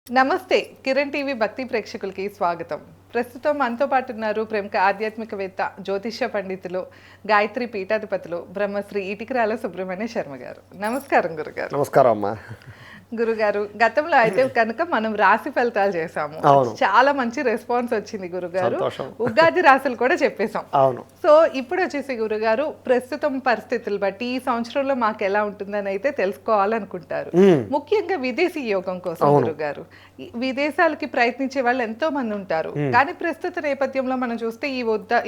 నమస్తే కిరణ్ టీవీ భక్తి ప్రేక్షకులకి స్వాగతం. ప్రస్తుతం మనతో పాటు ఉన్నారు ప్రముఖ ఆధ్యాత్మికవేత్త, జ్యోతిష్య పండితులు, గాయత్రి పీఠాధిపతులు బ్రహ్మశ్రీ ఇటికరాల సుబ్రహ్మణ్య శర్మ గారు. నమస్కారం గురుగారు. నమస్కారం అమ్మా. గురుగారు, గతంలో అయితే కనుక మనం రాశి ఫలితాలు చేసాము, చాలా మంచి రెస్పాన్స్ వచ్చింది గురుగారు. ఉగాది రాశులు కూడా చెప్పేశాం. సో ఇప్పుడు వచ్చేసి గురుగారు, ప్రస్తుతం పరిస్థితులు బట్టి ఈ సంవత్సరంలో మాకు ఎలా ఉంటుందని అయితే తెలుసుకోవాలనుకుంటారు. ముఖ్యంగా విదేశీ యోగం కోసం గురుగారు, విదేశాలకి ప్రయత్నించే వాళ్ళు ఎంతో మంది ఉంటారు. కానీ ప్రస్తుత నేపథ్యంలో మనం చూస్తే ఈ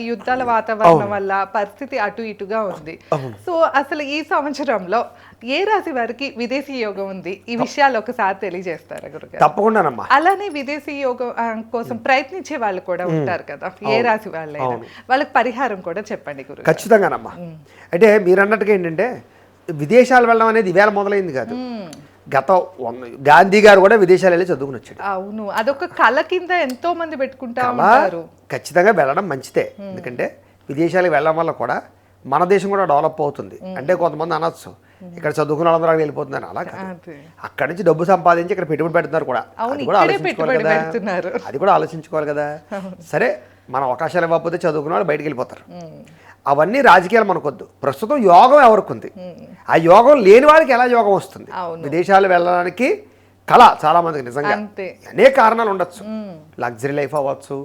యుద్ధాల వాతావరణం వల్ల పరిస్థితి అటు ఇటుగా ఉంది. సో అసలు ఈ సంవత్సరంలో ఏ రాశి వారికి విదేశీ యోగం ఉంది, ఈ విషయాలు ఒకసారి తెలియజేస్తారా గురుగారు? తప్పకుండానమ్మా. అలానే విదేశీ యోగం కోసం ప్రయత్నించే వాళ్ళు కూడా ఉంటారు కదా, ఏ రాశి వాళ్ళైనా, వాళ్ళకి పరిహారం కూడా చెప్పండి గురుగారు. ఖచ్చితంగానమ్మా. అంటే మీరు అన్నట్టుగా ఏంటంటే విదేశాలు వెళ్ళడం అనేది ఈవేళ మొదలైంది కాదు. గాంధీ గారు కూడా విదేశాలు వెళ్ళి చదువుకుని వచ్చాడు. అవును, అదొక కళ కింద ఎంతో మంది పెట్టుకుంటా ఉంటారు. ఖచ్చితంగా వెళ్ళడం మంచిదే. ఎందుకంటే విదేశాలకు వెళ్ళడం వల్ల కూడా మన దేశం కూడా డెవలప్ అవుతుంది. అంటే కొంతమంది అనొచ్చు ఇక్కడ చదువుకున్న వాళ్ళందరూ అక్కడ వెళ్ళిపోతున్నారు. అలా కాదు, అక్కడి నుంచి డబ్బు సంపాదించి ఇక్కడ పెట్టుబడి పెడుతున్నారు కూడా. అది కూడా ఆలోచించుకోవాలి కదా. సరే, మన అవకాశాలు ఇవ్వకపోతే చదువుకున్న వాళ్ళు బయటికి వెళ్ళిపోతారు. అవన్నీ రాజకీయాలు మనకొద్దు. ప్రస్తుతం యోగం ఎవరికి ఉంది, ఆ యోగం లేని వాళ్ళకి ఎలా యోగం వస్తుంది? విదేశాలు వెళ్ళడానికి కళ చాలా మందికి నిజంగా అనేక కారణాలు ఉండొచ్చు. లగ్జరీ లైఫ్ అవ్వచ్చు,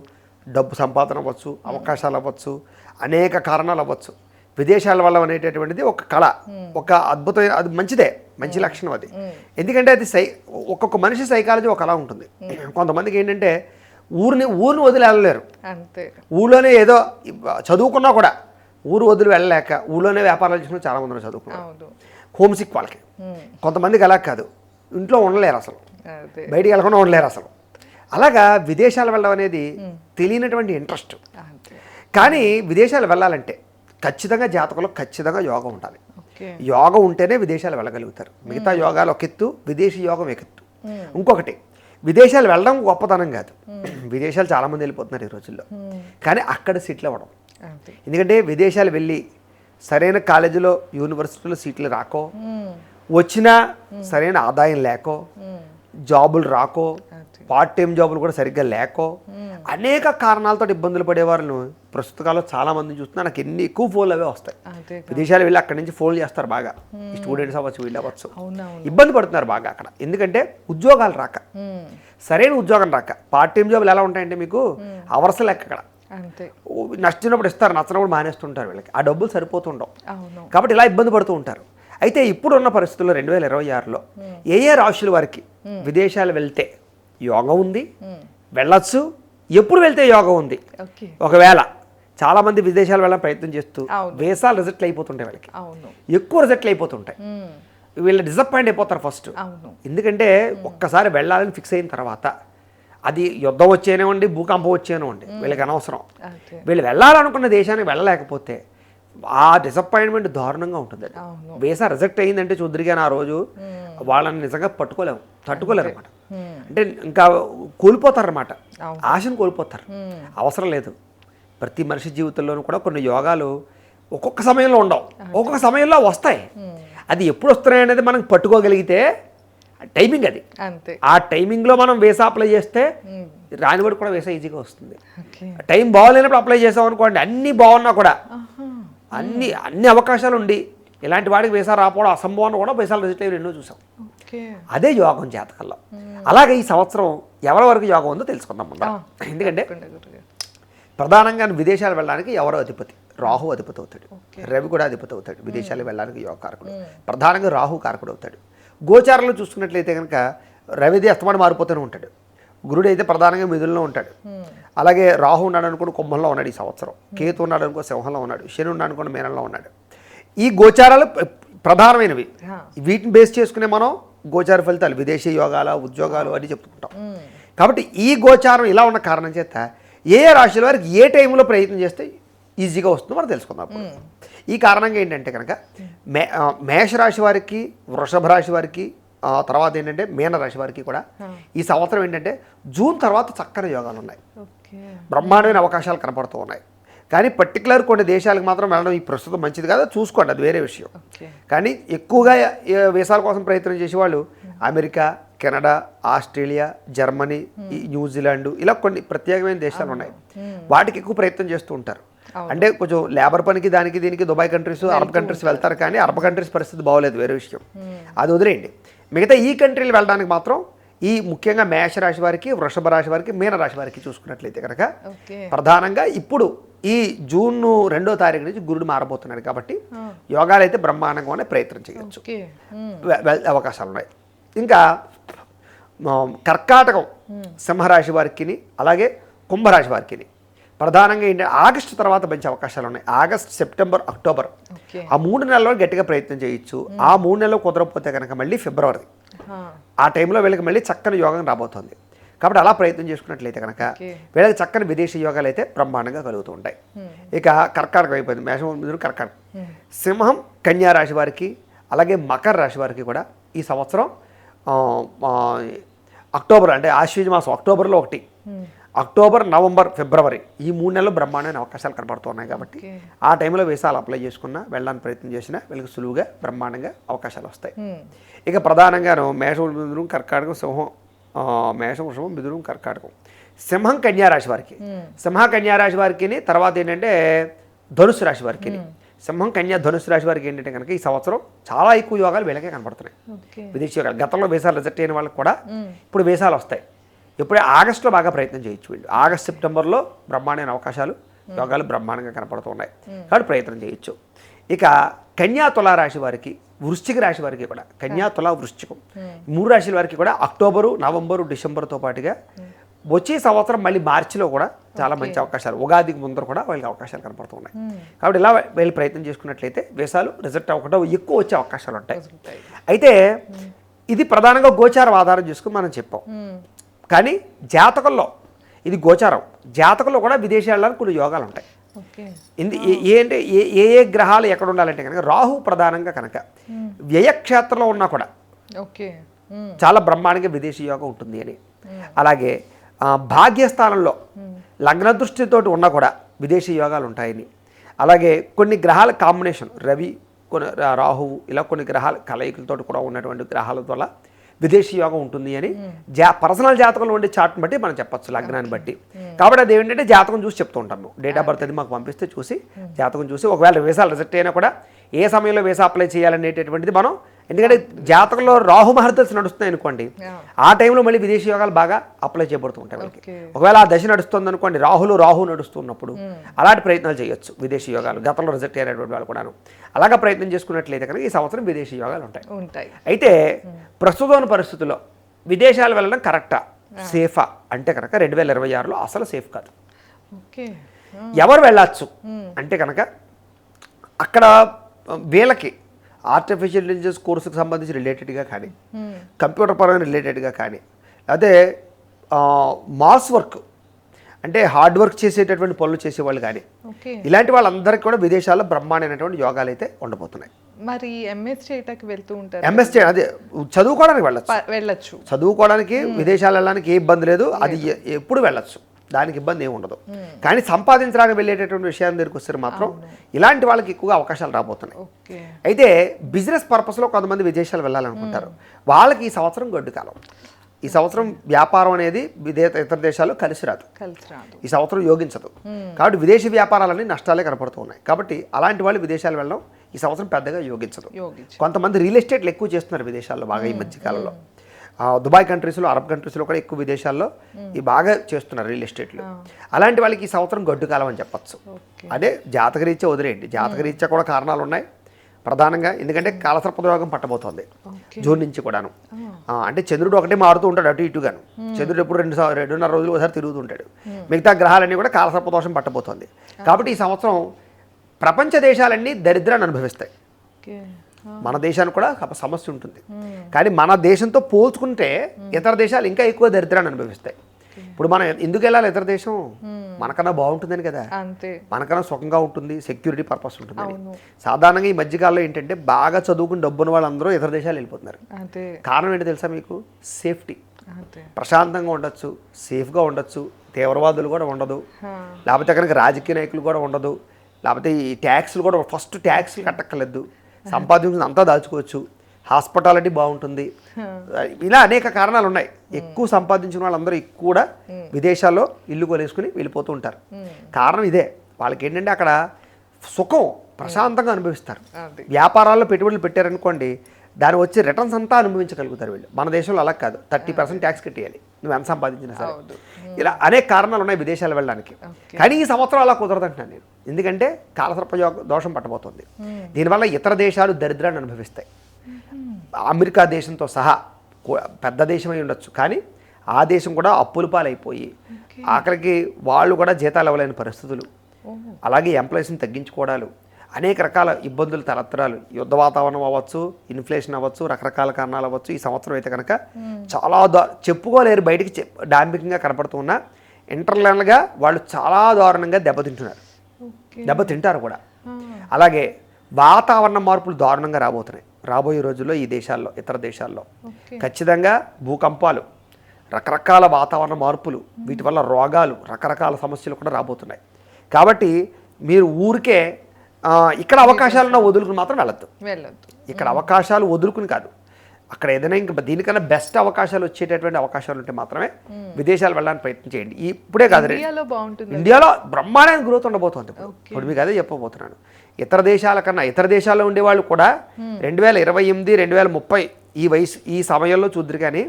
డబ్బు సంపాదన అవ్వచ్చు, అవకాశాలు అవ్వచ్చు, అనేక కారణాలు అవ్వచ్చు. విదేశాల వల్ల అనేటటువంటిది ఒక కళ, ఒక అద్భుతమైన, అది మంచిదే, మంచి లక్షణం అది. ఎందుకంటే అది ఒక్కొక్క మనిషి సైకాలజీ ఒక అలా ఉంటుంది. కొంతమందికి ఏంటంటే ఊరిని వదిలి వెళ్ళలేరు. ఊళ్ళోనే ఏదో చదువుకున్నా కూడా ఊరు వదిలి వెళ్ళలేక ఊళ్ళోనే వ్యాపారాలు చేసుకుని చాలా మంది చదువుకున్నారు. హోమ్సిక్ వాళ్ళకి. కొంతమందికి అలా కాదు, ఇంట్లో ఉండలేరు, అసలు బయటికి వెళ్ళకుండా ఉండలేరు అసలు. అలాగా విదేశాలు వెళ్ళడం అనేది తెలియనటువంటి ఇంట్రెస్ట్. కానీ విదేశాలు వెళ్ళాలంటే ఖచ్చితంగా జాతకంలో ఖచ్చితంగా యోగం ఉండాలి. యోగం ఉంటేనే విదేశాలు వెళ్ళగలుగుతారు. మిగతా యోగాలు ఒక ఎత్తు, విదేశీ యోగం ఒక ఎత్తు. ఇంకొకటి, విదేశాలు వెళ్ళడం గొప్పతనం కాదు. విదేశాలు చాలామంది వెళ్ళిపోతున్నారు ఈ రోజుల్లో. కానీ అక్కడ సీట్లు అవ్వడం. ఎందుకంటే విదేశాలు వెళ్ళి సరైన కాలేజీలో, యూనివర్సిటీలో సీట్లు రాకో, వచ్చినా సరైన ఆదాయం లేకో, జాబులు రాకో, పార్ట్ టైం జాబులు కూడా సరిగ్గా లేకో, అనేక కారణాలతో ఇబ్బందులు పడేవాళ్ళను ప్రస్తుత కాలంలో చాలా మందిని చూస్తున్నా. నాకు ఎన్ని ఎక్కువ ఫోన్లు అవే వస్తాయి. విదేశాలు వెళ్ళి అక్కడి నుంచి ఫోన్లు చేస్తారు బాగా. స్టూడెంట్స్ అవ్వచ్చు, వీళ్ళు అవ్వచ్చు, ఇబ్బంది పడుతున్నారు బాగా అక్కడ. ఎందుకంటే ఉద్యోగాలు రాక, సరైన ఉద్యోగం రాక. పార్ట్ టైం జాబులు ఎలా ఉంటాయంటే మీకు అవర్స్ లెక్క. అక్కడ నచ్చినప్పుడు ఇస్తారు, నచ్చినప్పుడు మానేస్తుంటారు. వీళ్ళకి ఆ డబ్బులు సరిపోతుండవు. కాబట్టి ఇలా ఇబ్బంది పడుతూ ఉంటారు. అయితే ఇప్పుడున్న పరిస్థితుల్లో 2026లో ఏ రాశుల వారికి విదేశాలు వెళ్తే యోగం ఉంది, వెళ్ళొచ్చు, ఎప్పుడు వెళ్తే యోగం ఉంది? ఒకవేళ చాలామంది విదేశాలు వెళ్ళాలని ప్రయత్నం చేస్తూ వీసాలు రిజెక్ట్ అయిపోతుంటాయి. వాళ్ళకి ఎక్కువ రిజెక్ట్లు అయిపోతుంటాయి. వీళ్ళు డిసప్పాయింట్ అయిపోతారు ఫస్ట్. ఎందుకంటే ఒక్కసారి వెళ్ళాలని ఫిక్స్ అయిన తర్వాత అది యుద్ధం వచ్చేనేవ్వండి, భూకంపం వచ్చేనేవ్వండి, వీళ్ళకి అనవసరం. వీళ్ళు వెళ్ళాలనుకున్న దేశానికి వెళ్ళలేకపోతే ఆ డిసప్పాయింట్మెంట్ దారుణంగా ఉంటుంది. వీసా రిజెక్ట్ అయ్యిందంటే చూద్దరు, కానీ ఆ రోజు వాళ్ళని నిజంగా తట్టుకోలేరు అనమాట. అంటే ఇంకా కోల్పోతారన్నమాట, ఆశను కోల్పోతారు. అవసరం లేదు. ప్రతి మనిషి జీవితంలోనూ కూడా కొన్ని యోగాలు ఒక్కొక్క సమయంలో ఉండవు, ఒక్కొక్క సమయంలో వస్తాయి. అది ఎప్పుడు వస్తున్నాయి అనేది మనం పట్టుకోగలిగితే టైమింగ్ అది. ఆ టైమింగ్లో మనం వీసా అప్లై చేస్తే రానివాడు కూడా వీసా ఈజీగా వస్తుంది. టైం బాగోలేనప్పుడు అప్లై చేసాం అనుకోండి, అన్నీ బాగున్నా కూడా, అన్ని అవకాశాలు ఉండి ఇలాంటి వాడికి వీసా రాకపోవడం అసంభవం కూడా వీసాలు రిజెక్ట్ అయ్యి ఎన్నో చూసాం. అదే యోగం జాతకంలో. అలాగే ఈ సంవత్సరం ఎవరి వరకు యోగం ఉందో తెలుసుకుందాం ముందు. ఎందుకంటే ప్రధానంగా విదేశాలు వెళ్ళడానికి ఎవరో అధిపతి? రాహు అధిపతి అవుతాడు. రవి కూడా అధిపతి అవుతాడు. విదేశాలు వెళ్ళడానికి యోగ కారకుడు. ప్రధానంగా రాహు కారకుడు అవుతాడు. గోచారంలో చూసుకున్నట్లయితే కనుక రవిది అస్తమానం మారిపోతూనే ఉంటాడు. గురుడు అయితే ప్రధానంగా మిథునంలో ఉంటాడు. అలాగే రాహు ఉన్నాడు అనుకోండి కుంభంలో ఉన్నాడు ఈ సంవత్సరం. కేతు ఉన్నాడు అనుకో సింహంలో ఉన్నాడు. శని ఉన్నాడు అనుకోండి మీనంలో ఉన్నాడు. ఈ గోచారాలు ప్రధానమైనవి. వీటిని బేస్ చేసుకునే మనం గోచార ఫలితాలు, విదేశీ యోగాలు, ఉద్యోగాలు అని చెప్పుకుంటాం. కాబట్టి ఈ గోచారం ఇలా ఉన్న కారణం చేత ఏ రాశుల వారికి ఏ టైంలో ప్రయత్నం చేస్తే ఈజీగా వస్తుందో మనం తెలుసుకుందాం. ఈ కారణంగా ఏంటంటే కనుక మేషరాశి వారికి, వృషభ రాశి వారికి, తర్వాత ఏంటంటే మీనరాశి వారికి కూడా ఈ సంవత్సరం ఏంటంటే జూన్ తర్వాత చక్కని యోగాలు ఉన్నాయి, బ్రహ్మాండమైన అవకాశాలు కనపడుతూ ఉన్నాయి. కానీ పర్టికులర్ కొన్ని దేశాలకు మాత్రం వెళ్ళడం ఈ ప్రస్తుతం మంచిది కాదు, చూసుకోండి, అది వేరే విషయం. కానీ ఎక్కువగా వీసాల కోసం ప్రయత్నం చేసేవాళ్ళు అమెరికా, కెనడా, ఆస్ట్రేలియా, జర్మనీ, ఈ న్యూజిలాండ్ ఇలా కొన్ని ప్రత్యేకమైన దేశాలు ఉన్నాయి. వాటికి ఎక్కువ ప్రయత్నం చేస్తూ ఉంటారు. అంటే కొంచెం లేబర్ పనికి దానికి దీనికి దుబాయ్ కంట్రీస్, అరబ్ కంట్రీస్ వెళ్తారు. కానీ అరబ్ కంట్రీస్ పరిస్థితి బాగోలేదు, వేరే విషయం, అది వదిలేయండి. మిగతా ఈ కంట్రీలు వెళ్ళడానికి మాత్రం ఈ ముఖ్యంగా మేషరాశి వారికి, వృషభ రాశి వారికి, మీనరాశి వారికి చూసుకున్నట్లయితే కనుక ప్రధానంగా ఇప్పుడు ఈ జూన్ 2వ తారీఖు నుంచి గురుడు మారబోతున్నాడు కాబట్టి యోగాలు అయితే బ్రహ్మాండంగానే ప్రయత్నం చేయొచ్చు, అవకాశాలు ఉన్నాయి. ఇంకా కర్కాటకం సింహరాశి వారికి, అలాగే కుంభరాశి వారికి ప్రధానంగా ఏంటంటే ఆగస్టు తర్వాత మంచి అవకాశాలు ఉన్నాయి. ఆగస్ట్, సెప్టెంబర్, అక్టోబర్ ఆ 3 నెలల్లో గట్టిగా ప్రయత్నం చేయొచ్చు. ఆ 3 నెలలు కుదరకపోతే కనుక మళ్ళీ ఫిబ్రవరి, ఆ టైంలో వీళ్ళకి మళ్ళీ చక్కని యోగం రాబోతుంది. కాబట్టి అలా ప్రయత్నం చేసుకున్నట్లయితే కనుక వీళ్ళకి చక్కని విదేశీ యోగాలు అయితే బ్రహ్మాండంగా కలుగుతూ ఉంటాయి. ఇక కర్కాటకం అయిపోయింది, మేషం, కర్కాటకం. సింహం, కన్యా రాశి వారికి, అలాగే మకర రాశి వారికి కూడా ఈ సంవత్సరం అక్టోబర్, అంటే ఆశ్వీజ మాసం అక్టోబర్లో 1, అక్టోబర్, నవంబర్, ఫిబ్రవరి ఈ 3 నెలలు బ్రహ్మాండమైన అవకాశాలు కనబడుతున్నాయి. కాబట్టి ఆ టైంలో వీసాలు అప్లై చేసుకున్నా, వెళ్ళడానికి ప్రయత్నం చేసినా వీళ్ళకి సులువుగా బ్రహ్మాండంగా అవకాశాలు వస్తాయి. ఇక ప్రధానంగాను మేషం, మిథునం, కర్కాటకం, సింహం, మేషం, వృషభం, మిథునం, కర్కాటకం. సింహం, కన్యా రాశి వారికి, సింహ కన్యా రాశి వారికి, తర్వాత ఏంటంటే ధనుసు రాశి వారికి. సింహం, కన్యా, ధనుసు రాశి వారికి ఏంటంటే కనుక ఈ సంవత్సరం చాలా ఎక్కువ యోగాలు వీళ్ళకే కనపడుతున్నాయి, విదేశీ యోగాలు. గతంలో వీసాలు రిజెక్ట్ అయిన వాళ్ళకి కూడా ఇప్పుడు వీసాలు వస్తాయి. ఇప్పుడే ఆగస్టులో బాగా ప్రయత్నం చేయొచ్చు వీళ్ళు. ఆగస్ట్, సెప్టెంబర్లో బ్రహ్మాండమైన అవకాశాలు, యోగాలు బ్రహ్మాండంగా కనపడుతున్నాయి కాబట్టి ప్రయత్నం చేయొచ్చు. ఇక కన్యా, తులా రాశి వారికి, వృశ్చిక రాశి వారికి కూడా, కన్యా, తులా, వృశ్చికం 3 రాశుల వారికి కూడా అక్టోబరు, నవంబరు, డిసెంబర్తో పాటుగా వచ్చే సంవత్సరం మళ్ళీ మార్చిలో కూడా చాలా మంచి అవకాశాలు, ఉగాదికి ముందర కూడా వాళ్ళకి అవకాశాలు కనపడుతున్నాయి. కాబట్టి ఇలా వీళ్ళు ప్రయత్నం చేసుకున్నట్లయితే వీసాలు రిజెక్ట్ అవ్వకుండా ఎక్కువ వచ్చే అవకాశాలు ఉంటాయి. అయితే ఇది ప్రధానంగా గోచారం ఆధారం చేసుకుని మనం చెప్పాం. కానీ జాతకంలో ఇది గోచారం, జాతకంలో కూడా విదేశాల్లో కొన్ని యోగాలు ఉంటాయి. ఏంటంటే ఏ గ్రహాలు ఎక్కడ ఉండాలంటే కనుక రాహు ప్రధానంగా కనుక వ్యయక్షేత్రంలో ఉన్నా కూడా చాలా బ్రహ్మాండంగా విదేశీ యోగం ఉంటుంది అని. అలాగే భాగ్యస్థానంలో లగ్న దృష్టితోటి ఉన్నా కూడా విదేశీ యోగాలు ఉంటాయని. అలాగే కొన్ని గ్రహాల కాంబినేషన్, రవి, కొన్ని రాహువు, ఇలా కొన్ని గ్రహాల కలయికలతో కూడా ఉన్నటువంటి గ్రహాల వల్ల విదేశీ యోగం ఉంటుంది అని పర్సనల్ జాతకంలో ఉండే చార్ట్ని బట్టి మనం చెప్పచ్చు, లగ్నాన్ని బట్టి. కాబట్టి అది ఏంటంటే జాతకం చూసి చెప్తూ ఉంటాము. డేట్ ఆఫ్ బర్త్ అది మాకు పంపిస్తే చూసి, జాతకం చూసి ఒకవేళ వీసాలు రిజెక్ట్ అయినా కూడా ఏ సమయంలో వీసా అప్లై చేయాలనేటటువంటిది మనం, ఎందుకంటే జాతకంలో రాహు మహర్దశ నడుస్తున్నాయి అనుకోండి, ఆ టైంలో మళ్ళీ విదేశీ యోగాలు బాగా అప్లై చేయబడుతూ ఉంటాయి వాళ్ళకి. ఒకవేళ ఆ దశ నడుస్తుంది అనుకోండి, రాహు నడుస్తున్నప్పుడు అలాంటి ప్రయత్నాలు చేయొచ్చు విదేశీ యోగాలు, గతంలో రిజెక్ట్ అయినటువంటి వాళ్ళు కూడాను. అలాగా ప్రయత్నం చేసుకున్నట్లయితే కనుక ఈ సంవత్సరం విదేశీ యోగాలు ఉంటాయి. అయితే ప్రస్తుతం పరిస్థితుల్లో విదేశాలు వెళ్ళడం కరెక్టా, సేఫా అంటే కనుక 2026లో అసలు సేఫ్ కాదు. ఎవరు వెళ్ళచ్చు అంటే కనుక అక్కడ వీళ్ళకి ఆర్టిఫిషియల్ ఇంటెలిజెన్స్ కోర్సుకు సంబంధించి రిలేటెడ్గా కానీ, కంప్యూటర్ పరమైన రిలేటెడ్గా కానీ, అదే మాస్ వర్క్ అంటే హార్డ్ వర్క్ చేసేటటువంటి పనులు చేసేవాళ్ళు కానీ, ఇలాంటి వాళ్ళందరికీ కూడా విదేశాల్లో బ్రహ్మాండమైనటువంటి యోగాలు అయితే ఉండబోతున్నాయి. మరి ఎంఎస్ చేయడానికి వెళ్తూ ఉంటారు, ఎంఎస్ అదే చదువుకోవడానికి వెళ్ళచ్చు, చదువుకోవడానికి విదేశాలు వెళ్ళడానికి ఏ ఇబ్బంది లేదు, అది ఎప్పుడు వెళ్ళచ్చు, దానికి ఇబ్బంది ఏమి ఉండదు. కానీ సంపాదించడానికి వెళ్ళేటటువంటి విషయాన్ని దగ్గరికి వస్తే మాత్రం ఇలాంటి వాళ్ళకి ఎక్కువగా అవకాశాలు రాబోతున్నాయి. అయితే బిజినెస్ పర్పస్లో కొంతమంది విదేశాలు వెళ్ళాలనుకుంటారు, వాళ్ళకి ఈ సంవత్సరం గడ్డు కాలం. ఈ సంవత్సరం వ్యాపారం అనేది ఇతర దేశాల్లో కలిసి రాదు, ఈ సంవత్సరం యోగించదు. కాబట్టి విదేశీ వ్యాపారాలన్నీ నష్టాలే కనపడుతూ ఉన్నాయి. కాబట్టి అలాంటి వాళ్ళు విదేశాలు వెళ్ళడం ఈ సంవత్సరం పెద్దగా యోగించదు. కొంతమంది రియల్ ఎస్టేట్లు ఎక్కువ చేస్తున్నారు విదేశాల్లో బాగా ఈ మధ్యకాలంలో. దుబాయ్ కంట్రీస్లో, అరబ్ కంట్రీస్లో కూడా ఎక్కువ విదేశాల్లో ఈ బాగా చేస్తున్నారు రియల్ ఎస్టేట్లు. అలాంటి వాళ్ళకి ఈ సంవత్సరం గడ్డు కాలం అని చెప్పచ్చు. అదే జాతకరీత్యా వదిలేయండి, జాతకరీత్యా కూడా కారణాలు ఉన్నాయి ప్రధానంగా. ఎందుకంటే కాలసర్పయోగం పట్టబోతోంది జూన్ నుంచి కూడాను. అంటే చంద్రుడు ఒకటే మారుతూ ఉంటాడు అటు ఇటుగాను. చంద్రుడు ఎప్పుడు 2.5 రోజులు ఒకసారి తిరుగుతుంటాడు. మిగతా గ్రహాలన్నీ కూడా కాలసర్పదోషం పట్టబోతోంది. కాబట్టి ఈ సంవత్సరం ప్రపంచ దేశాలన్నీ దరిద్రాన్ని అనుభవిస్తాయి. మన దేశానికి కూడా సమస్య ఉంటుంది, కానీ మన దేశంతో పోల్చుకుంటే ఇతర దేశాలు ఇంకా ఎక్కువ దరిద్రాన్ని అనుభవిస్తాయి. ఇప్పుడు మనం ఎందుకు వెళ్ళాలి ఇతర దేశం, మనకన్నా బాగుంటుందని కదా, మనకన్నా సుఖంగా ఉంటుంది, సెక్యూరిటీ పర్పస్ ఉంటుంది. సాధారణంగా ఈ మధ్యకాలంలో ఏంటంటే బాగా చదువుకుని డబ్బున్న వాళ్ళందరూ ఇతర దేశాలు వెళ్ళిపోతున్నారు. కారణం ఏంటి తెలుసా మీకు? సేఫ్టీ. ప్రశాంతంగా ఉండొచ్చు, సేఫ్గా ఉండొచ్చు, తీవ్రవాదులు కూడా ఉండదు, లేకపోతే కనుక రాజకీయ నాయకులు కూడా ఉండదు, లేకపోతే ఈ ట్యాక్స్లు కూడా ఫస్ట్ ట్యాక్స్లు కట్టక్కర్లేదు, సంపాదించింది అంతా దాచుకోవచ్చు, హాస్పిటాలిటీ బాగుంటుంది, ఇలా అనేక కారణాలు ఉన్నాయి. ఎక్కువ సంపాదించిన వాళ్ళందరూ కూడా విదేశాల్లో ఇల్లు కొనేసుకుని వెళ్ళిపోతూ ఉంటారు. కారణం ఇదే. వాళ్ళకి ఏంటంటే అక్కడ సుఖం ప్రశాంతంగా అనుభవిస్తారు. వ్యాపారాల్లో పెట్టుబడులు పెట్టారనుకోండి, దాని వచ్చే రిటర్న్స్ అంతా అనుభవించగలుగుతారు వీళ్ళు. మన దేశంలో అలా కాదు, 30% ట్యాక్స్ కట్టేయాలి నువ్వు ఎంత సంపాదించినా సరే. ఇలా అనేక కారణాలు ఉన్నాయి విదేశాలు వెళ్ళడానికి. కానీ ఈ సంవత్సరం అలా కుదరదంటున్నాను నేను. ఎందుకంటే కాలసర్ప దోషం పట్టబోతుంది. దీనివల్ల ఇతర దేశాలు దరిద్రాన్ని అనుభవిస్తాయి. అమెరికా దేశంతో సహా పెద్ద దేశమై ఉండొచ్చు, కానీ ఆ దేశం కూడా అప్పుల పాలైపోయి ఆఖరికి వాళ్ళు కూడా జీతాలు ఇవ్వలేని పరిస్థితులు, అలాగే ఎంప్లాయీస్ని తగ్గించుకోవడాలు, అనేక రకాల ఇబ్బందులు తలెత్తడాలు, యుద్ధ వాతావరణం అవ్వచ్చు, ఇన్ఫ్లేషన్ అవ్వచ్చు, రకరకాల కారణాలు అవ్వచ్చు. ఈ సంవత్సరం అయితే కనుక చాలా చెప్పుకోలేరు, బయటికి డాంబికంగా కనపడుతున్నా ఇంటర్నల్గా వాళ్ళు చాలా దారుణంగా దెబ్బతింటారు కూడా. అలాగే వాతావరణ మార్పులు దారుణంగా రాబోతున్నాయి రాబోయే రోజుల్లో ఈ దేశాల్లో, ఇతర దేశాల్లో. ఖచ్చితంగా భూకంపాలు, రకరకాల వాతావరణ మార్పులు, వీటి వల్ల రోగాలు, రకరకాల సమస్యలు కూడా రాబోతున్నాయి. కాబట్టి మీరు ఊరికే ఇక్కడ అవకాశాలున్న వదులుకుని మాత్రం వెళ్ళొద్దు. ఇక్కడ అవకాశాలు వదులుకుని కాదు, అక్కడ ఏదైనా ఇంకా దీనికన్నా బెస్ట్ అవకాశాలు వచ్చేటటువంటి అవకాశాలు ఉంటే మాత్రమే విదేశాలు వెళ్ళడానికి ప్రయత్నం చేయండి. ఇప్పుడే కాదు, ఇండియాలో బ్రహ్మాండమైన గ్రోత్ ఉండబోతుంది. ఇప్పుడు మీకు అదే చెప్పబోతున్నాను. ఇతర దేశాల కన్నా, ఇతర దేశాల్లో ఉండేవాళ్ళు కూడా 2028, 2030 ఈ సమయంలో చూద్దరు. కానీ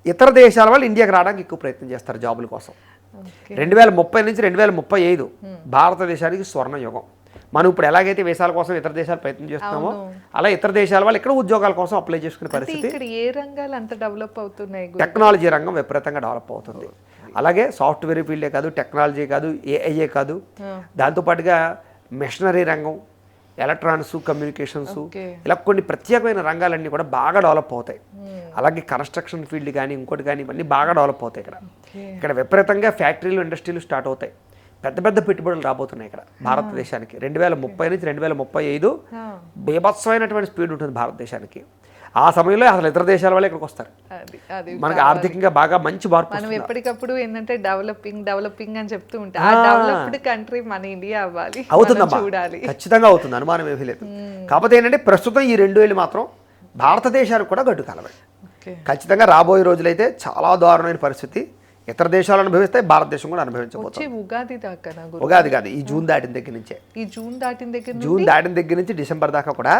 ఇతర దేశాల వాళ్ళు ఇండియాకి రావడానికి ఎక్కువ ప్రయత్నం చేస్తారు జాబుల కోసం. 2030 నుంచి 2035 భారతదేశానికి స్వర్ణ యుగం. మనం ఇప్పుడు ఎలాగైతే వీసాల కోసం ఇతర దేశాలు ప్రయత్నం చేస్తున్నామో, అలా ఇతర దేశాల వాళ్ళు ఇక్కడ ఉద్యోగాల కోసం అప్లై చేసుకునే పరిస్థితి. ఏ రంగాలు అంత డెవలప్ అవుతున్నాయి? టెక్నాలజీ రంగం విపరీతంగా డెవలప్ అవుతుంది. అలాగే సాఫ్ట్వేర్ ఫీల్డే కాదు, టెక్నాలజీ కాదు, ఏఐఏ కాదు, దాంతోపాటుగా మెషినరీ రంగం, ఎలక్ట్రానిక్స్, కమ్యూనికేషన్స్, ఇలా కొన్ని ప్రత్యేకమైన రంగాలన్నీ కూడా బాగా డెవలప్ అవుతాయి. అలాగే కన్స్ట్రక్షన్ ఫీల్డ్ కానీ ఇంకోటి కానీ ఇవన్నీ బాగా డెవలప్ అవుతాయి. ఇక్కడ విపరీతంగా ఫ్యాక్టరీలు, ఇండస్ట్రీలు స్టార్ట్ అవుతాయి. పెద్ద పెద్ద పెట్టుబడులు రాబోతున్నాయి ఇక్కడ భారతదేశానికి. 2030 నుంచి 2035 బీభత్సమైనటువంటి స్పీడ్ ఉంటుంది భారతదేశానికి. ఆ సమయంలో అసలు ఇతర దేశాల వాళ్ళు ఇక్కడికి వస్తారు. మనకి ఆర్థికంగా బాగా మంచి మార్పు. మనం ఎప్పటికప్పుడు ఏంటంటే డెవలపింగ్ అని చెప్తూ ఉంటాం. ఆ డెవలప్డ్ కంట్రీ మన ఇండియా అవ్వాలి, అవుతుందమ్మా, ఖచ్చితంగా అవుతుంది, అనుమానం ఏమీ లేదు. కాకపోతే ఏంటంటే ప్రస్తుతం ఈ 2 ఏళ్ళు మాత్రం భారతదేశానికి కూడా గడ్డు కాలమే. ఖచ్చితంగా రాబోయే రోజులైతే చాలా దారుణమైన పరిస్థితి ఇతర దేశాలు అనుభవిస్తాయి, భారతదేశం కూడా అనుభవించబోతుంది. ఉగాది కాదు, ఈ జూన్ దాటిన దగ్గర నుంచే. జూన్ దాటిన దగ్గర నుంచి డిసెంబర్ దాకా కూడా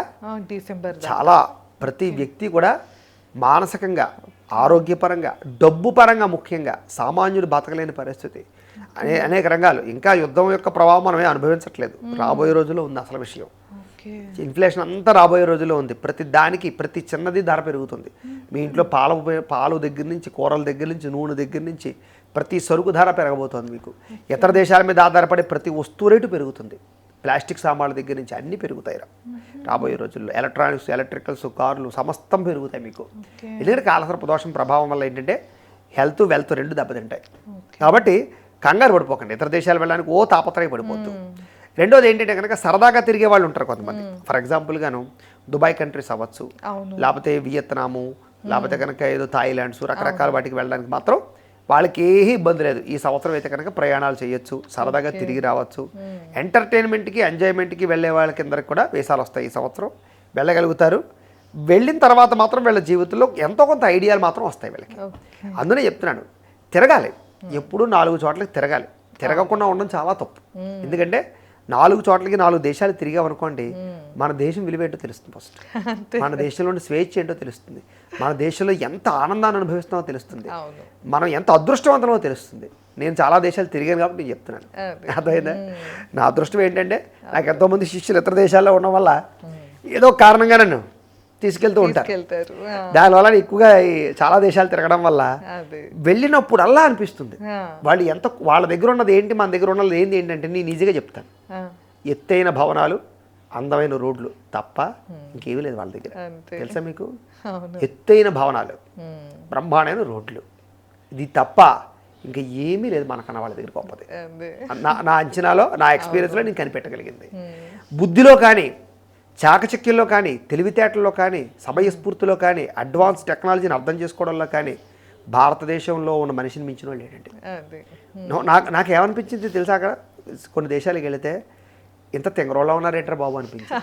చాలా ప్రతి వ్యక్తి కూడా మానసికంగా, ఆరోగ్యపరంగా, డబ్బు పరంగా, ముఖ్యంగా సామాన్యుడు బతకలేని పరిస్థితి. అనేక రంగాలు. ఇంకా యుద్ధం యొక్క ప్రభావం మనమే అనుభవించట్లేదు, రాబోయే రోజుల్లో ఉంది అసలు విషయం. ఇన్ఫ్లేషన్ అంతా రాబోయే రోజుల్లో ఉంది. ప్రతి దానికి, ప్రతి చిన్నది ధర పెరుగుతుంది. మీ ఇంట్లో పాలు దగ్గర నుంచి, కూరల దగ్గర నుంచి, నూనె దగ్గర నుంచి ప్రతి సరుకు ధర పెరగబోతోంది మీకు. ఇతర దేశాల మీద ఆధారపడే ప్రతి వస్తువు రేటు పెరుగుతుంది. ప్లాస్టిక్ సామాన్ల దగ్గర నుంచి అన్నీ పెరుగుతాయి రాబోయే రోజుల్లో. ఎలక్ట్రానిక్స్, ఎలక్ట్రికల్స్, కార్లు సమస్తం పెరుగుతాయి మీకు. ఎందుకంటే కాలసర్ప దోషం ప్రభావం వల్ల ఏంటంటే హెల్త్, వెల్త్ రెండు దెబ్బతింటాయి. కాబట్టి కంగారు పడిపోకండి, ఇతర దేశాలు వెళ్ళడానికి తాపత్రయ పడిపోద్దు. రెండోది ఏంటంటే కనుక సరదాగా తిరిగే వాళ్ళు ఉంటారు కొంతమంది. ఫర్ ఎగ్జాంపుల్ గాను దుబాయ్ కంట్రీస్ అవ్వచ్చు, లేకపోతే వియత్నాము, లేకపోతే కనుక ఏదో థాయిలాండ్స్, రకరకాల వాటికి వెళ్ళడానికి మాత్రం వాళ్ళకి ఏమీ ఇబ్బంది లేదు. ఈ సంవత్సరం అయితే కనుక ప్రయాణాలు చేయొచ్చు, సరదాగా తిరిగి రావచ్చు. ఎంటర్టైన్మెంట్కి, ఎంజాయ్మెంట్కి వెళ్ళే వాళ్ళకి అందరికి కూడా వీసాలు వస్తాయి. ఈ సంవత్సరం వెళ్ళగలుగుతారు. వెళ్ళిన తర్వాత మాత్రం వీళ్ళ జీవితంలో ఎంతో కొంత ఐడియాలు మాత్రం వస్తాయి వీళ్ళకి. అందునే చెప్తున్నాను, తిరగాలి. ఎప్పుడు 4 చోట్లకి తిరగాలి. తిరగకుండా ఉండడం చాలా తప్పు. ఎందుకంటే 4 చోట్లకి 4 దేశాలు తిరిగామనుకోండి, మన దేశం విలువ ఏంటో తెలుస్తుంది. ఫస్ట్ మన దేశంలోని స్వేచ్ఛ ఏంటో తెలుస్తుంది. మన దేశంలో ఎంత ఆనందాన్ని అనుభవిస్తున్నామో తెలుస్తుంది. మనం ఎంత అదృష్టవంతమో తెలుస్తుంది. నేను చాలా దేశాలు తిరిగాను కాబట్టి నేను చెప్తున్నాను, అర్థమైందా? నా అదృష్టం ఏంటంటే నాకు ఎంతోమంది శిష్యులు ఇతర దేశాల్లో ఉండడం వల్ల ఏదో కారణంగా నన్ను తీసుకెళ్తూ ఉంటారు. దానివల్ల ఎక్కువగా చాలా దేశాలు తిరగడం వల్ల వెళ్ళినప్పుడు అలా అనిపిస్తుంది వాళ్ళు ఎంత వాళ్ళ దగ్గర ఉన్నది ఏంటి, మన దగ్గర ఉన్నది ఏంటి ఏంటంటే నేను ఈజీగా చెప్తాను. ఎత్తైన భవనాలు, అందమైన రోడ్లు తప్ప ఇంకేమీ లేదు వాళ్ళ దగ్గర. తెలుసా మీకు? ఎత్తైన భవనాలు, బ్రహ్మాండమైన రోడ్లు, ఇది తప్ప ఇంకా ఏమీ లేదు మనకన్నా వాళ్ళ దగ్గర గొప్పది. నా అంచనాలో, నా ఎక్స్పీరియన్స్లో నేను కనిపెట్టగలిగింది. బుద్ధిలో కానీ, చాకచక్యంలో కానీ, తెలివితేటల్లో కానీ, సమయస్ఫూర్తిలో కానీ, అడ్వాన్స్ టెక్నాలజీని అర్థం చేసుకోవడంలో కానీ భారతదేశంలో ఉన్న మనిషిని మించిన వాళ్ళు ఏంటంటే నాకేమనిపించింది తెలుసా? అక్కడ కొన్ని దేశాలకు వెళితే ఇంత తెంగరోళ్ళ ఉన్నారేంటారు బాబు అనిపించింది.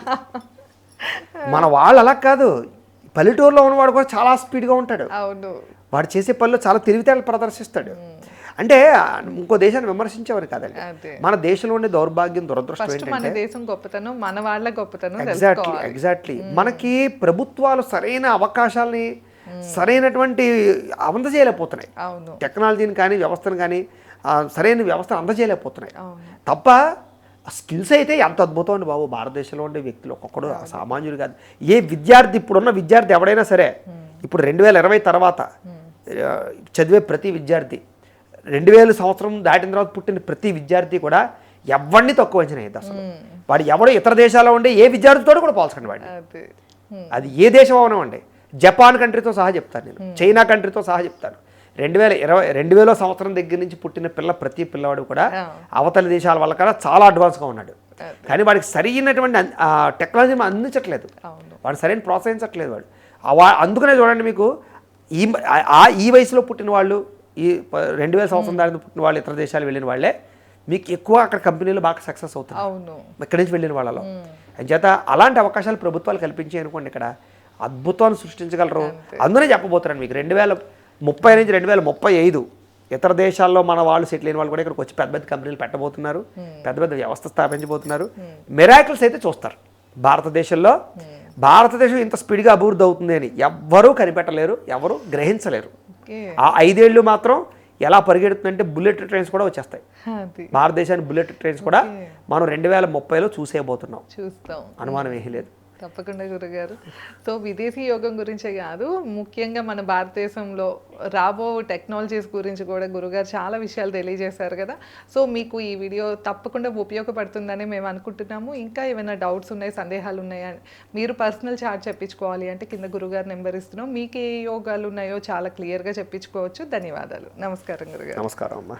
మన వాళ్ళు అలా కాదు, పల్లెటూరులో ఉన్నవాడు కూడా చాలా స్పీడ్గా ఉంటాడు, అవును, వాడు చేసే పనులు చాలా తెలివితేటలు ప్రదర్శిస్తాడు. అంటే ఇంకో దేశాన్ని విమర్శించేవారు కాదండి, అదే మన దేశంలో ఉండే దౌర్భాగ్యం దురదృష్టం ఫస్ట్ మన ఏంటంటే దేశం గొప్పతనం, మన వాళ్ళ గొప్పతనం ఎగ్జాక్ట్లీ మనకి ప్రభుత్వాలు సరైన అవకాశాలని సరైనటువంటి అందజేయలేకపోతున్నాయి. అవును, టెక్నాలజీని కానీ వ్యవస్థను కానీ సరైన వ్యవస్థను అందజేయలేకపోతున్నాయి అవును, తప్ప స్కిల్స్ అయితే ఎంత అద్భుతం అండి బాబు. భారతదేశంలో ఉండే వ్యక్తులు ఒక్కొక్కడు సామాన్యుడు కాదు. ఏ విద్యార్థి, ఇప్పుడున్న విద్యార్థి ఎవడైనా సరే, ఇప్పుడు 2020 తర్వాత చదివే ప్రతి విద్యార్థి, 2000 సంవత్సరం దాటిన తర్వాత పుట్టిన ప్రతి విద్యార్థి కూడా ఎవరిని తక్కువ అంచనా వేయద్దు అసలు. వాడు ఎవడో ఇతర దేశాల్లో ఉండే ఏ విద్యార్థితో కూడా పోల్చండి వాడిని, అది ఏ దేశం అవనివ్వండి. జపాన్ కంట్రీతో సహా చెప్తాను నేను, చైనా కంట్రీతో సహా చెప్తాను. 2000 సంవత్సరం దగ్గర నుంచి పుట్టిన ప్రతి పిల్లవాడు కూడా అవతల దేశాల వల్ల కూడా చాలా అడ్వాన్స్గా ఉన్నాడు. కానీ వాడికి సరైనటువంటి టెక్నాలజీ అందించట్లేదు, వాడు సరైన ప్రోత్సహించట్లేదు వాడు. అందుకనే చూడండి మీకు ఈ వయసులో పుట్టిన వాళ్ళు, ఈ 2000 సంవత్సరం దాని పుట్టిన వాళ్ళు ఇతర దేశాలు వెళ్ళిన వాళ్ళే మీకు ఎక్కువ అక్కడ కంపెనీలు బాగా సక్సెస్ అవుతాయి ఇక్కడి నుంచి వెళ్ళిన వాళ్ళలో. అంచేత అలాంటి అవకాశాలు ప్రభుత్వాలు కల్పించాయి అనుకోండి, ఇక్కడ అద్భుతాన్ని సృష్టించగలరు. అందునే చెప్పబోతున్నాను మీకు 2030 నుంచి 2035 ఇతర దేశాల్లో మన వాళ్ళు సెటిల్ అయిన వాళ్ళు కూడా ఇక్కడికి వచ్చి పెద్ద పెద్ద కంపెనీలు పెట్టబోతున్నారు, పెద్ద పెద్ద వ్యవస్థ స్థాపించబోతున్నారు. మిరాకిల్స్ అయితే చూస్తారు. భారతదేశం ఇంత స్పీడ్గా అభివృద్ధి అవుతుంది అని ఎవ్వరూ కనిపెట్టలేరు, ఎవరు గ్రహించలేరు. ఆ 5 ఏళ్ళు మాత్రం ఎలా పరిగెడుతుందంటే బుల్లెట్ ట్రైన్స్ కూడా వచ్చేస్తాయి. భారతదేశానికి బుల్లెట్ ట్రైన్స్ కూడా మనం 2030లో చూసేయబోతున్నాం, అనుమానం ఏమీ లేదు. తప్పకుండా గురుగారు. సో విదేశీ యోగం గురించే కాదు, ముఖ్యంగా మన భారతదేశంలో రాబో టెక్నాలజీస్ గురించి కూడా గురుగారు చాలా విషయాలు తెలియజేశారు కదా. సో మీకు ఈ వీడియో తప్పకుండా ఉపయోగపడుతుందని మేము అనుకుంటున్నాము. ఇంకా ఏమైనా డౌట్స్ ఉన్నాయి, సందేహాలు ఉన్నాయా, మీరు పర్సనల్ చార్ట్ చెప్పించుకోవాలి అంటే కింద గురుగారు నెంబర్ ఇస్తున్నాం. మీకు ఏ యోగాలు ఉన్నాయో చాలా క్లియర్గా చెప్పించుకోవచ్చు. ధన్యవాదాలు. నమస్కారం గురుగారు. నమస్కారం అమ్మా.